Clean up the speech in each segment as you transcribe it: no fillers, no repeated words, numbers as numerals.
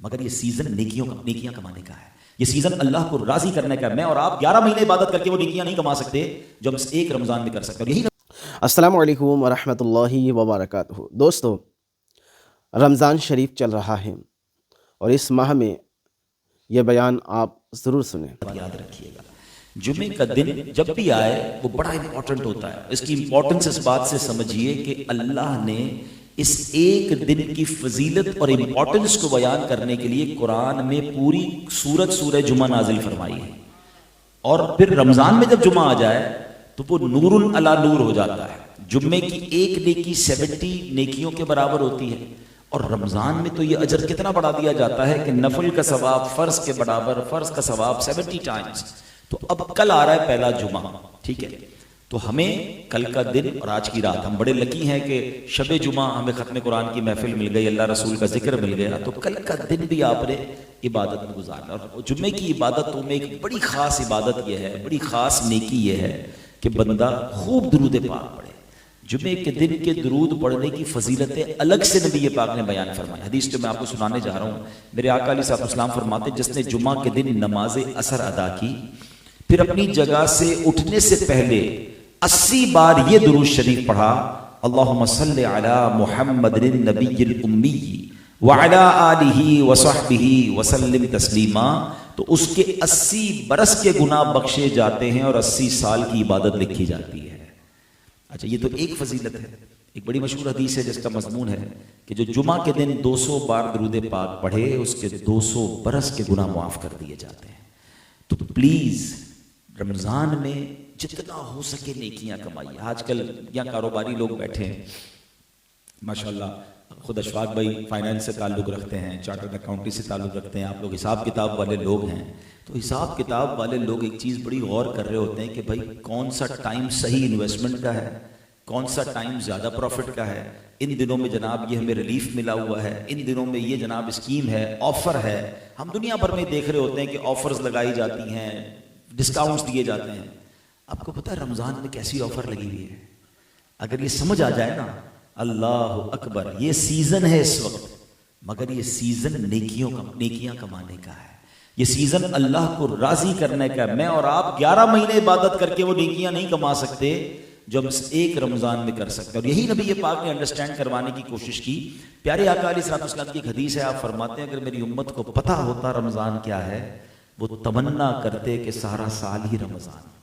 مگر یہ سیزن نیکیاں کمانے کا ہے، یہ سیزن اللہ کو راضی کرنے کا ہے۔ میں اور آپ 11 مہینے عبادت کر کے وہ نیکیاں نہیں کما سکتے جو ہم ایک رمضان میں کر سکتے ہیں۔ اور یہی السلام علیکم ورحمۃ اللہ وبرکاتہ۔ دوستو، رمضان شریف چل رہا ہے اور اس ماہ میں یہ بیان آپ ضرور سنیں۔ یاد رکھیے گا، جمعے کا دن جب بھی آئے وہ بڑا امپورٹنٹ ہوتا ہے۔ اس کی امپورٹنس اس بات سے سمجھیے کہ اللہ نے اس ایک دن کی فضیلت اور امپورٹنس کو بیان کرنے کے لیے قرآن میں پوری سورہ جمعہ نازل فرمائی ہے، اور پھر رمضان میں جب جمعہ آ جائے تو وہ نور علی نور ہو جاتا ہے۔ جمعے کی ایک نیکی 70 نیکیوں کے برابر ہوتی ہے، اور رمضان میں تو یہ اجر کتنا بڑھا دیا جاتا ہے کہ نفل کا ثواب فرض کے برابر، فرض کا ثواب 70 ٹائمز۔ تو اب کل آ رہا ہے پہلا جمعہ، ٹھیک ہے، تو ہمیں کل کا دن اور آج کی رات، ہم بڑے لکی ہیں کہ شب جمعہ ہمیں ختم قرآن کی محفل مل گئی، اللہ رسول کا ذکر مل گیا، تو کل کا دن بھی آپ نے عبادت میں گزارنا۔ اور جمعے کی عبادتوں میں ایک بڑی خاص عبادت یہ ہے، بڑی خاص نیکی یہ ہے کہ بندہ خوب درود پاک پڑھے۔ جمعے کے دن کے درود پڑھنے کی فضیلتیں الگ سے نبی پاک نے بیان فرمائی۔ حدیث جو میں آپ کو سنانے جا رہا ہوں، میرے آقا علیہ السلام فرماتے جس نے جمعہ کے دن نماز عصر ادا کی، پھر اپنی جگہ سے اٹھنے سے پہلے 80 بار یہ درود شریف پڑھا، اللہم صلی علی محمد النبی الامی وعلی آلہ وصحبہ وسلم تسلیما، تو اس کے 80 برس کے گناہ بخشے جاتے ہیں اور 80 سال کی عبادت لکھی جاتی ہے۔ اچھا، یہ تو ایک فضیلت ہے۔ ایک بڑی مشہور حدیث ہے جس کا مضمون ہے کہ جو جمعہ کے دن 200 بار درود پاک پڑھے اس کے 200 برس کے گناہ معاف کر دیے جاتے ہیں۔ تو پلیز رمضان میں جتنا ہو سکے نیکیاں کمائیے۔ آج کل یہاں کاروباری لوگ بیٹھے ہیں، ماشاءاللہ، خود اشفاق بھائی فائنانس سے تعلق رکھتے ہیں، چارٹرڈ اکاؤنٹنگ سے تعلق رکھتے ہیں، آپ لوگ حساب کتاب والے لوگ ہیں، تو حساب کتاب والے لوگ ایک چیز بڑی غور کر رہے ہوتے ہیں کہ بھائی کون سا ٹائم صحیح انویسٹمنٹ کا ہے، کون سا ٹائم زیادہ پروفٹ کا ہے۔ ان دنوں میں جناب یہ ہمیں ریلیف ملا ہوا ہے، ان دنوں میں یہ جناب اسکیم ہے، آفر ہے۔ ہم دنیا بھر میں دیکھ رہے ہوتے ہیں کہ آفرز لگائی جاتی ہیں، ڈسکاؤنٹس دیے جاتے ہیں۔ آپ کو پتہ ہے رمضان میں کیسی آفر لگی ہوئی ہے؟ اگر یہ سمجھ آ جائے نا، اللہ اکبر، یہ سیزن ہے اس وقت، مگر یہ سیزن نیکیاں کمانے کا ہے، یہ سیزن اللہ کو راضی کرنے کا ہے۔ میں اور آپ 11 مہینے عبادت کر کے وہ نیکیاں نہیں کما سکتے جو ہم ایک رمضان میں کر سکتے ہیں، اور یہی نبی پاک نے انڈرسٹینڈ کروانے کی کوشش کی۔ پیارے آقا علیہ السلام کی ایک حدیث ہے، آپ فرماتے ہیں اگر میری امت کو پتہ ہوتا رمضان کیا ہے وہ تمنا کرتے کہ سارا سال ہی رمضان۔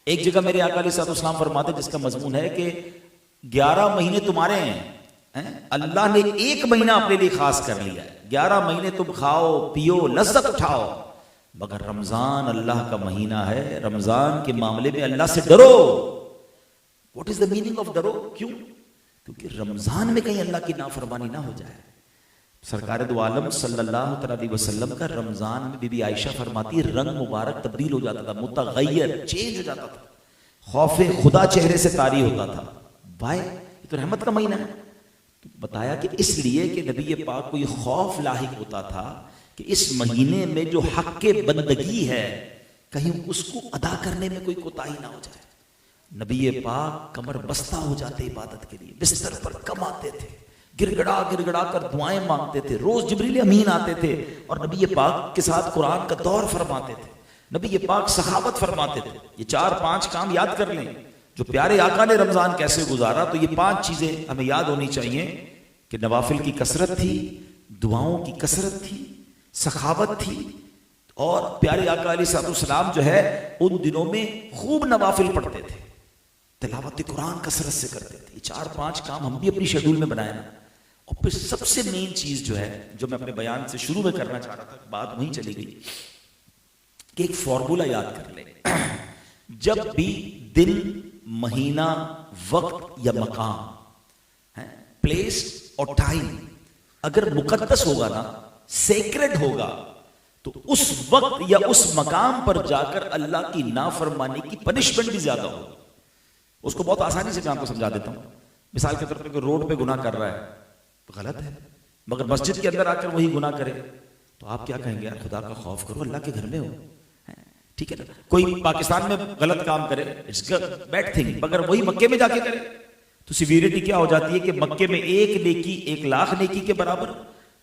ایک جگہ میرے آقا علیہ السلام فرماتے جس کا مضمون ہے کہ 11 مہینے تمہارے ہیں، اللہ نے ایک مہینہ اپنے لیے خاص کر لیا ہے، 11 مہینے تم کھاؤ پیو لذت اٹھاؤ، مگر رمضان اللہ کا مہینہ ہے، رمضان کے معاملے میں اللہ سے ڈرو۔ What is the meaning of ڈرو؟ کیوں؟ کیونکہ رمضان میں کہیں اللہ کی نافرمانی نہ ہو جائے۔ سرکار دو عالم صلی اللہ علیہ وسلم کا رمضان میں بی بی عائشہ فرماتی ہے رنگ مبارک تبدیل ہو جاتا تھا، متغیر، چینج ہو جاتا تھا، خوف خدا چہرے سے طاری ہوتا تھا۔ بھائی یہ تو رحمت کا مہینہ ہے۔ تو بتایا کہ اس لیے کہ نبی پاک کو یہ خوف لاحق ہوتا تھا کہ اس مہینے میں جو حق کے بندگی ہے کہیں اس کو ادا کرنے میں کوئی کوتاہی نہ ہو جائے۔ نبی پاک کمر بستہ ہو جاتے عبادت کے لیے، بستر پر کم آتے تھے، گڑ گڑا کر دعائیں مانگتے تھے، روز جبریل امین آتے تھے اور نبی پاک کے ساتھ قرآن کا دور فرماتے تھے، نبی پاک سخاوت فرماتے تھے۔ یہ 4-5 کام یاد کر لیں جو پیارے آقا نے رمضان کیسے گزارا، تو یہ 5 چیزیں ہمیں یاد ہونی چاہیے کہ نوافل کی کثرت تھی، دعاؤں کی کثرت تھی، سخاوت تھی، اور پیارے آقا علیہ السلام جو ہے ان دنوں میں خوب نوافل پڑھتے تھے، تلاوت قرآن کثرت سے کرتے تھے۔ یہ 4-5 کام ہم بھی اپنی شیڈول میں بنائیں نا۔ اور پھر سب سے مین چیز جو ہے جو میں اپنے بیان سے شروع میں کرنا چاہ رہا تھا، بات وہیں چلی گئی کہ ایک فارمولا یاد کر لیں، جب بھی دن، مہینہ، وقت یا مقام، پلیس اور ٹائم اگر مقدس ہوگا نا، سیکرڈ ہوگا، تو اس وقت یا اس مقام پر جا کر اللہ کی نافرمانی کی پنشمنٹ بھی زیادہ ہوگی۔ اس کو بہت آسانی سے میں آپ کو سمجھا دیتا ہوں۔ مثال کے طور پر روڈ پہ گناہ کر رہا ہے تو غلط ہے، مگر مسجد کے اندر آ کر وہی گناہ کرے تو آپ کیا کہیں گے؟ یار خدا کا خوف کرو، اللہ کے گھر میں ہو، ٹھیک ہے نا۔ کوئی پاکستان میں غلط کام کرے، اٹس بیڈ تھنگ، مگر وہی مکے میں جا کے کرے تو سیویریٹی کیا ہو جاتی ہے کہ مکے میں 1 نیکی 1 لاکھ نیکی کے برابر،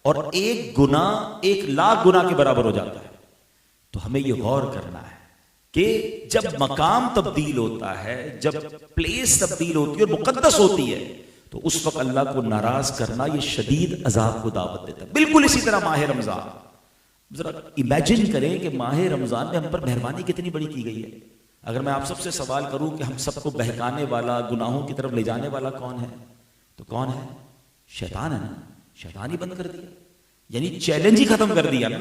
اور ایک گناہ 1,00,000 گناہ کے برابر ہو جاتا ہے. تو ہمیں یہ غور کرنا ہے کہ جب مقام تبدیل ہوتا ہے، جب پلیس تبدیل ہوتی ہے اور مقدس ہوتی ہے، تو اس وقت اللہ کو ناراض کرنا یہ شدید عذاب کو دعوت دیتا ہے. بالکل اسی طرح ماہ رمضان، ذرا امیجن کریں کہ ماہ رمضان میں ہم پر مہربانی کتنی بڑی کی گئی ہے. اگر میں آپ سب سے سوال کروں کہ ہم سب کو بہکانے والا، گناہوں کی طرف لے جانے والا کون ہے، تو کون ہے؟ شیطان ہے نا. شیطان ہی بند کر دیا، یعنی چیلنج ہی ختم کر دیا نا.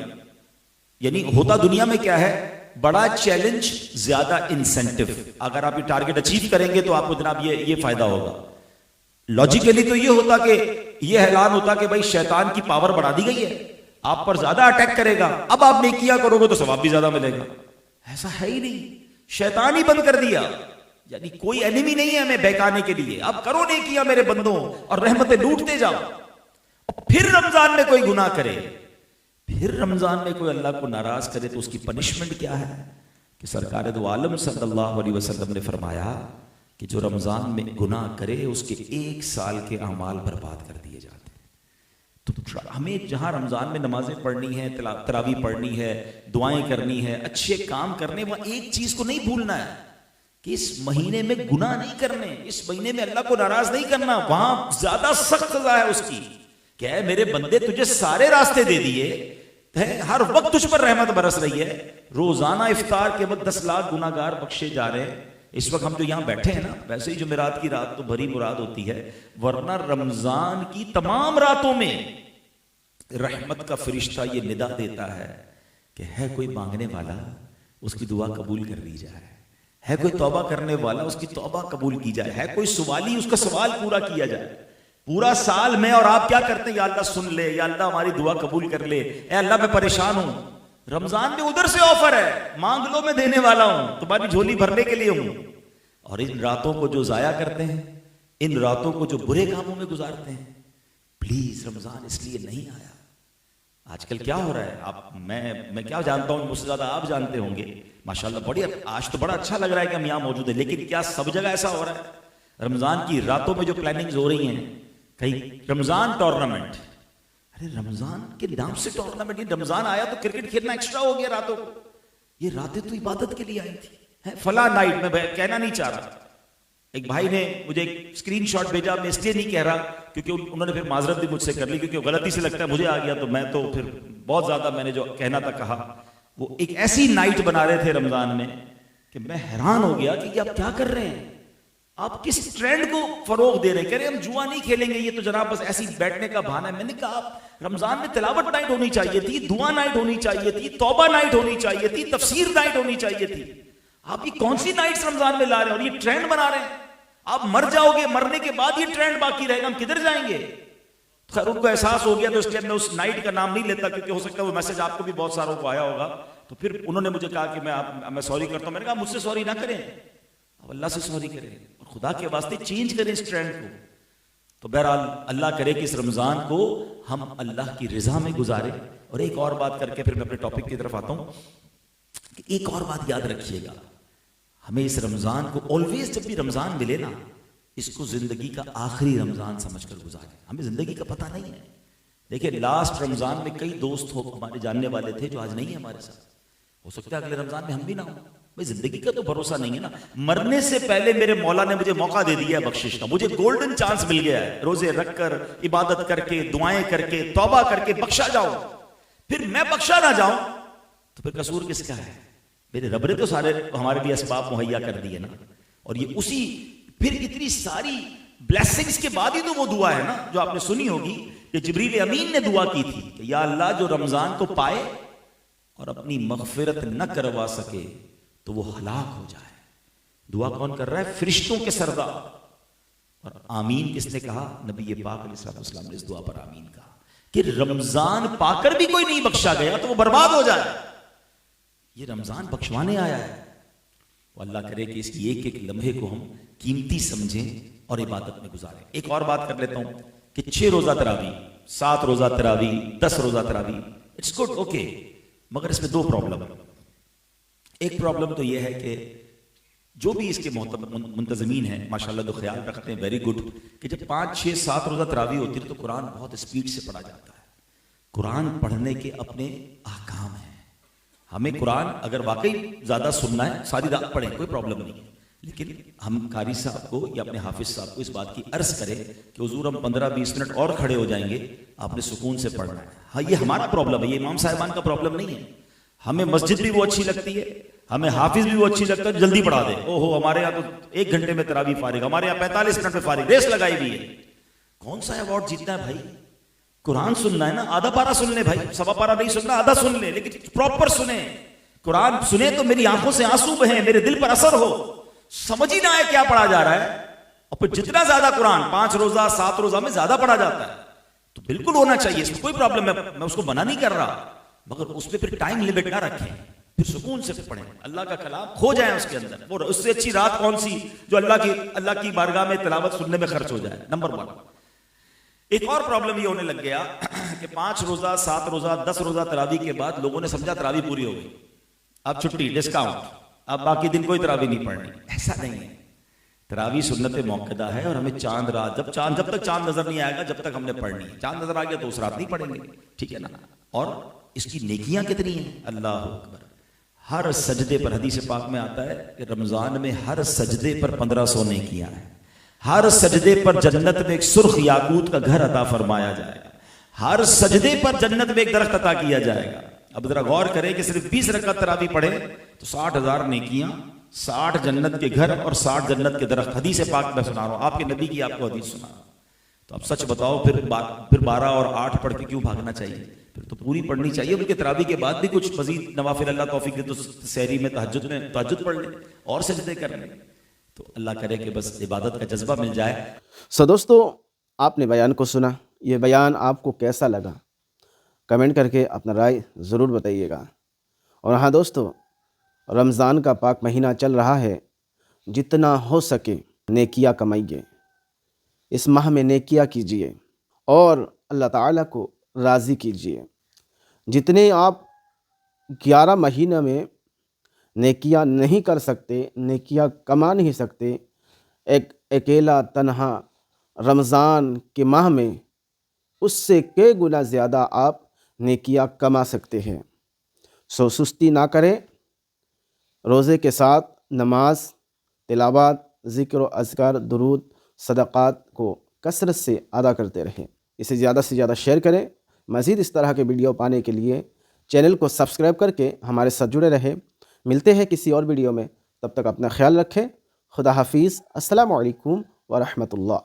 یعنی ہوتا دنیا میں کیا ہے؟ بڑا چیلنج، زیادہ انسینٹو. اگر آپ یہ ٹارگٹ اچیو کریں گے تو آپ کو جناب یہ فائدہ ہوگا. لاجیکلی تو یہ ہوتا کہ یہ اعلان ہوتا کہ بھائی شیطان کی پاور بڑھا دی گئی ہے، آپ پر زیادہ اٹیک کرے گا، اب آپ نیکیاں کرو گے تو ثواب بھی زیادہ ملے گا. ایسا ہے ہی نہیں، شیطان ہی بند کر دیا. یعنی کوئی اینیمی نہیں ہے ہمیں بہکانے کے لیے. اب کرو نیکیاں میرے بندوں اور رحمتیں لوٹتے جاؤ. پھر رمضان میں کوئی گناہ کرے، پھر رمضان میں کوئی اللہ کو ناراض کرے تو اس کی پنشمنٹ کیا ہے؟ کہ سرکار دو عالم صلی اللہ علیہ وسلم نے فرمایا کہ جو رمضان میں گناہ کرے اس کے 1 سال کے اعمال برباد کر دیے جاتے ہیں. تو ہمیں جہاں رمضان میں نمازیں پڑھنی ہے، تراویح پڑھنی ہے، دعائیں کرنی ہے، اچھے کام کرنے، وہاں ایک چیز کو نہیں بھولنا ہے کہ اس مہینے میں گناہ نہیں کرنے، اس مہینے میں اللہ کو ناراض نہیں کرنا. وہاں زیادہ سخت سزا ہے اس کی کہ اے میرے بندے تجھے سارے راستے دے دیے، ہر وقت تجھ پر رحمت برس رہی ہے، روزانہ افطار کے وقت 10 لاکھ گناہگار بخشے جا رہے ہیں. اس وقت ہم جو یہاں بیٹھے ہیں نا، ویسے ہی جمعرات کی رات تو بھری مراد ہوتی ہے، ورنہ رمضان کی تمام راتوں میں رحمت کا فرشتہ یہ ندا دیتا ہے کہ ہے کوئی مانگنے والا اس کی دعا قبول کر لی جائے، ہے کوئی توبہ کرنے والا اس کی توبہ قبول کی جائے، ہے کوئی سوالی اس کا سوال پورا کیا جائے. پورا سال میں اور آپ کیا کرتے ہیں؟ یا اللہ سن لے، یا اللہ ہماری دعا قبول کر لے، اے اللہ میں پریشان ہوں. رمضان میں ادھر سے آفر ہے، مانگ لو میں دینے والا ہوں، تمہاری جھولی بھرنے کے لیے ہوں. اور ان راتوں کو جو ضائع کرتے ہیں، ان راتوں کو جو برے کاموں میں گزارتے ہیں، پلیز رمضان اس لیے نہیں آیا. آج کل کیا ہو رہا ہے؟ آپ میں کیا جانتا ہوں، مجھ سے زیادہ آپ جانتے ہوں گے. ماشاءاللہ بڑی آج تو بڑا اچھا لگ رہا ہے کہ ہم یہاں موجود ہیں، لیکن کیا سب جگہ ایسا ہو رہا ہے؟ رمضان کی راتوں میں جو پلاننگز ہو رہی ہیں، کہیں رمضان ٹورنامنٹ، ارے رمضان کے نام سے ٹورنامنٹ، یہ رمضان آیا تو کرکٹ کھیلنا ایکسٹرا ہو گیا راتوں کو. یہ راتیں تو عبادت کے لیے آئی تھی. فلاں نائٹ میں کہنا نہیں چاہ رہا، ایک بھائی نے مجھے ایک اسکرین شاٹ بھیجا، میں اس لیے نہیں کہہ رہا کیونکہ انہوں نے پھر معذرت بھی مجھ سے کر لی، کیونکہ غلطی سے لگتا ہے مجھے آ گیا تو میں تو پھر بہت زیادہ میں نے جو کہنا تھا کہا. وہ ایک ایسی نائٹ بنا رہے تھے رمضان میں کہ میں حیران ہو گیا کہ یہ آپ کیا کر رہے ہیں، آپ کس ٹرینڈ کو فروغ دے رہے ہیں. کہہ رہے ہم جوا نہیں کھیلیں گے، یہ تو جناب بس ایسی بیٹھنے کا بہانہ ہے. میں نے کہا رمضان میں تلاوت نائٹ ہونی چاہیے تھی، دعا نائٹ ہونی چاہیے تھی، توبہ نائٹ ہونی چاہیے تھی، تفسیر نائٹ ہونی چاہیے تھی. آپ یہ کون سی نائٹس رمضان میں لا رہے ہیں اور یہ ٹرینڈ بنا رہے ہیں؟ آپ مر جاؤ گے، مرنے کے بعد یہ ٹرینڈ باقی رہے گا، ہم کدھر جائیں گے؟ خیر ان کو احساس ہو گیا تو اس لیے میں اس نائٹ کا نام نہیں لیتا، کیونکہ ہو سکتا ہے وہ میسج آپ کو بھی بہت ساروں کو آیا ہوگا. تو پھر انہوں نے مجھے کہا کہ میں سوری کرتا ہوں. میں نے کہا مجھ سے سوری نہ کریں، اب اللہ سے سوری کریں اور خدا کے واسطے چینج کریں اس ٹرینڈ کو. تو بہرحال اللہ کرے کہ اس رمضان کو ہم اللہ کی رضا میں گزارے. اور ایک اور بات کر کے پھر میں اپنے ٹاپک کی طرف آتا ہوں کہ ایک اور بات یاد رکھیے گا، ہمیں اس رمضان کو آلویز جب بھی رمضان ملے نا، اس کو زندگی کا آخری رمضان سمجھ کر گزارے. ہمیں زندگی کا پتہ نہیں ہے. دیکھیں لاسٹ رمضان میں کئی دوست ہمارے جاننے والے تھے جو آج نہیں ہیں ہمارے ساتھ. ہو سکتا ہے اگلے رمضان میں ہم بھی نہ ہوں. بھائی زندگی کا تو بھروسہ نہیں ہے نا. مرنے سے پہلے میرے مولا نے مجھے موقع دے دیا ہے بخشش کا، مجھے گولڈن چانس مل گیا ہے. روزے رکھ کر، عبادت کر کے، دعائیں کر کے، توبہ کر کے بخشا جاؤ. پھر میں بخشا نہ جاؤں تو پھر قصور کس کا ہے؟ میرے رب نے تو سارے ہمارے لیے اسباب مہیا کر دیے نا. اور یہ اسی پھر اتنی ساری بلیسنگز کے بعد ہی تو وہ دعا ہے نا جو آپ نے سنی ہوگی کہ جبریل امین نے دعا کی تھی کہ یا اللہ جو رمضان کو پائے اور اپنی مغفرت نہ کروا سکے تو وہ ہلاک ہو جائے. دعا کون کر رہا ہے؟ فرشتوں کے سردار. اور آمین کس نے کہا؟ نبی پاک علیہ السلام نے اس دعا پر آمین کہا کہ رمضان پا کر بھی کوئی نہیں بخشا گیا تو وہ برباد ہو جائے. یہ رمضان بخشوانے آیا ہے. وہ اللہ کرے کہ اس ایک ایک لمحے کو ہم قیمتی سمجھیں اور عبادت میں گزاریں. ایک اور بات کر لیتا ہوں کہ 6 روزہ تراویح، 7 روزہ تراویح، 10 روزہ تراویح، اٹس گڈ، اوکے، مگر اس میں 2 پرابلم. ایک پرابلم تو یہ ہے کہ جو بھی اس کے منتظمین ہیں ماشاءاللہ تو خیال رکھتے ہیں، ویری گڈ، کہ جب 5 6 7 روزہ تراویح ہوتی ہے تو قرآن بہت اسپیڈ سے پڑھا جاتا ہے. قرآن پڑھنے کے اپنے احکام ہیں. ہمیں قرآن اگر واقعی زیادہ سننا ہے ساری رات پڑھیں، کوئی پرابلم نہیں ہے، لیکن ہم قاری صاحب کو یا اپنے حافظ صاحب کو اس بات کی عرض کریں کہ حضور ہم 15-20 منٹ اور کھڑے ہو جائیں گے، آپ نے سکون سے پڑھنا ہے. ہاں یہ ہمارا پرابلم ہے، یہ امام صاحبان کا پرابلم نہیں ہے. ہمیں مسجد بھی وہ اچھی لگتی ہے، ہمیں حافظ بھی وہ اچھی لگتا ہے، جلدی پڑھا دے. او ہو ہمارے یہاں تو 1 گھنٹے میں تراویح فارغ، ہمارے یہاں 45 منٹ میں فارغ، ریس لگائی ہوئی ہے. کون سا ایوارڈ جیتنا ہے بھائی؟ قرآن سننا ہے نا، آدھا پارا سن لے بھائی، سوا پارا نہیں سننا، آدھا سن لے، لیکن پراپر سنیں. قرآن سنیں تو میری آنکھوں سے آنسو بہیں، میرے دل پر اثر ہو، سمجھ ہی نہ آئے کیا پڑھا جا رہا ہے. اور پھر جتنا زیادہ قرآن 5 روزہ 7 روزہ میں زیادہ پڑھا جاتا ہے تو بالکل ہونا چاہیے، اس میں کوئی پرابلم ہے، میں اس کو منع نہیں کر رہا، مگر اس پہ پھر ٹائم لمٹ نہ رکھیں، پھر سکون سے پڑھیں، اللہ کا کلام کھو جائیں اس کے اندر. اور اس سے اچھی رات کون سی جو اللہ کی بارگاہ میں تلاوت سننے میں خرچ ہو جائے. نمبر 1. ایک اور پرابلم یہ ہونے لگ گیا کہ 5 روزہ 7 روزہ 10 روزہ تراویح کے بعد لوگوں نے سمجھا تراویح پوری ہو گئی، اب چھٹی، ڈسکاؤنٹ، اب باقی دن کوئی تراویح نہیں پڑھنی. ایسا نہیں ہے. تراویح سنت موقدہ ہے، اور ہمیں چاند رات جب تک چاند نظر نہیں آئے گا جب تک ہم نے پڑھنی ہے. چاند نظر آ گیا تو اس رات نہیں پڑھیں گے، ٹھیک ہے نا. اور اس کی نیکیاں کتنی ہیں، اللہ اکبر. ہر سجدے پر حدیث پاک میں آتا ہے کہ رمضان میں ہر سجدے پر 1500 نیکیاں ہیں. ہر سجدے پر جنت میں ایک سرخ یاقوت کا گھر عطا فرمایا جائے گا. ہر سجدے پر جنت میں ایک درخت عطا کیا جائے گا. اب ذرا غور کریں کہ صرف 20 رکعت تراویح پڑھیں تو 60,000 نیکیاں، 60 جنت کے گھر اور 60 جنت کے درخت. حدیث پاک میں سنا رہا ہوں، آپ کے نبی کی آپ کو حدیث سنا رہا ہوں. تو اب سچ بتاؤ پھر 12 اور 8 پڑھ کے کیوں بھاگنا چاہیے؟ پھر تو پوری پڑھنی چاہیے. ان کے تراویح کے بعد بھی کچھ مزید نوافل اللہ توفیق دے تو سحری میں تہجد پڑھ لیں اور سجدے کر لیں. تو اللہ کرے کہ بس عبادت کا جذبہ مل جائے. دوستو آپ نے بیان کو سنا، یہ بیان آپ کو کیسا لگا کمنٹ کر کے اپنا رائے ضرور بتائیے گا. اور ہاں دوستو، رمضان کا پاک مہینہ چل رہا ہے، جتنا ہو سکے نیکیاں کمائیے، اس ماہ میں نیکیاں کیجیے اور اللہ تعالیٰ کو راضی کیجیے. جتنے آپ 11 مہینہ میں نیکیاں نہیں کر سکتے، نیکیاں کما نہیں سکتے، ایک اکیلا تنہا رمضان کے ماہ میں اس سے کئی گنا زیادہ آپ نیکیاں کما سکتے ہیں. سستی نہ کریں، روزے کے ساتھ نماز، تلاوت، ذکر و اذکار، درود، صدقات کو کثرت سے ادا کرتے رہیں. اسے زیادہ سے زیادہ شیئر کریں. مزید اس طرح کے ویڈیو پانے کے لیے چینل کو سبسکرائب کر کے ہمارے ساتھ جڑے رہیں. ملتے ہیں کسی اور ویڈیو میں، تب تک اپنا خیال رکھیں. خدا حافظ. السلام علیکم ورحمۃ اللہ.